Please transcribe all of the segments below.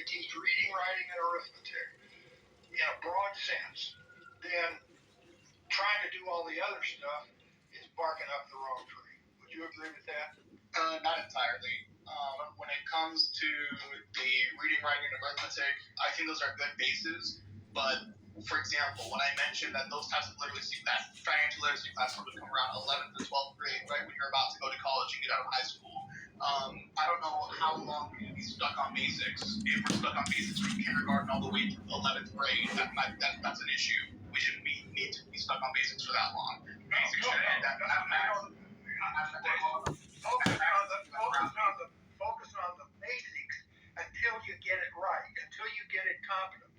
teach reading, writing, and arithmetic in a broad sense, then trying to do all the other stuff is barking up the wrong tree. Would you agree with that? Not entirely. When it comes to the reading, writing, and arithmetic, I think those are good bases. But, for example, when I mentioned that those types of literacy, that financial literacy class would come around 11th to 12th grade, right when you're about to go to college and get out of high school, I don't know how long we can be stuck on basics. If we're stuck on basics from kindergarten all the way to 11th grade, that's an issue. We shouldn't need to be stuck on basics for that long. Basics should end at max. Focus on the basics until you get it right, until you get it competent.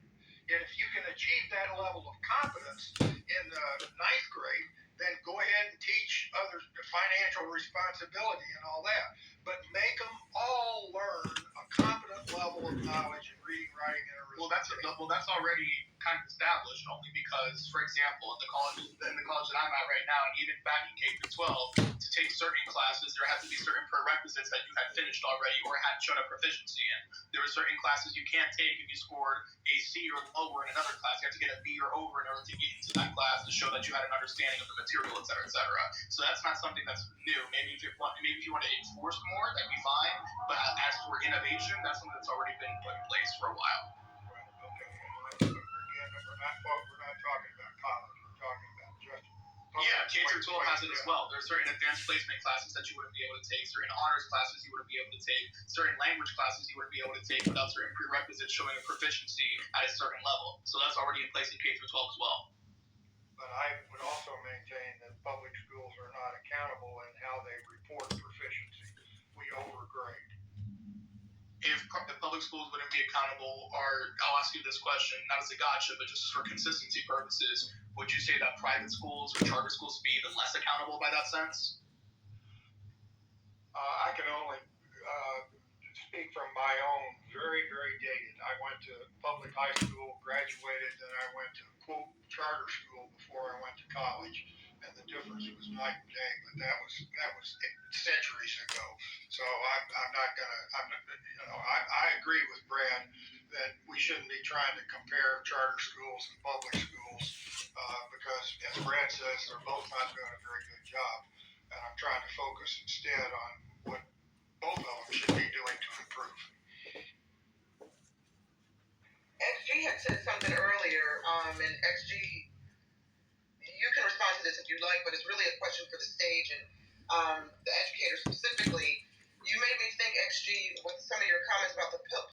And if you can achieve that level of competence in the ninth grade, then go ahead and teach others financial responsibility and all that. But make them all learn a competent level of knowledge in reading, writing, and arithmetic. Well, that's already kind of established, only because, for example, in the college that I'm at right now, and even back in K through 12, to take certain classes, there had to be certain prerequisites that you had finished already or had shown a proficiency in. There were certain classes you can't take if you scored a C or lower in another class. You have to get a B or over in order to get into that class to show that you had an understanding of the material, et cetera, et cetera. So that's not something that's new. Maybe if you want to enforce more, that'd be fine. But as for innovation, that's something that's already been put in place for a while. Okay. Again, we're not talking about college. We're talking about just. Yeah, K through 12 has it as well. There are certain advanced placement classes that you wouldn't be able to take, certain honors classes you wouldn't be able to take, certain language classes you wouldn't be able to take without certain prerequisites showing a proficiency at a certain level. So that's already in place in K through 12 as well. But I would also maintain that public schools are not accountable in how they report proficiency. We overgrade. If public schools wouldn't be accountable, or I'll ask you this question, not as a gotcha, but just for consistency purposes, would you say that private schools or charter schools would be even less accountable by that sense? I can only speak from my own, very, very dated. I went to public high school, graduated, then I went to, quote, charter school before I went to college. And the difference was night and day, but that was centuries ago. So I agree with Brad that we shouldn't be trying to compare charter schools and public schools because, as Brad says, they're both not doing a very good job. And I'm trying to focus instead on what both of them should be doing to improve. XG had said something earlier, and XG, you can respond to this if you'd like, but it's really a question for the stage and the educator specifically. You made me think, XG, with some of your comments about the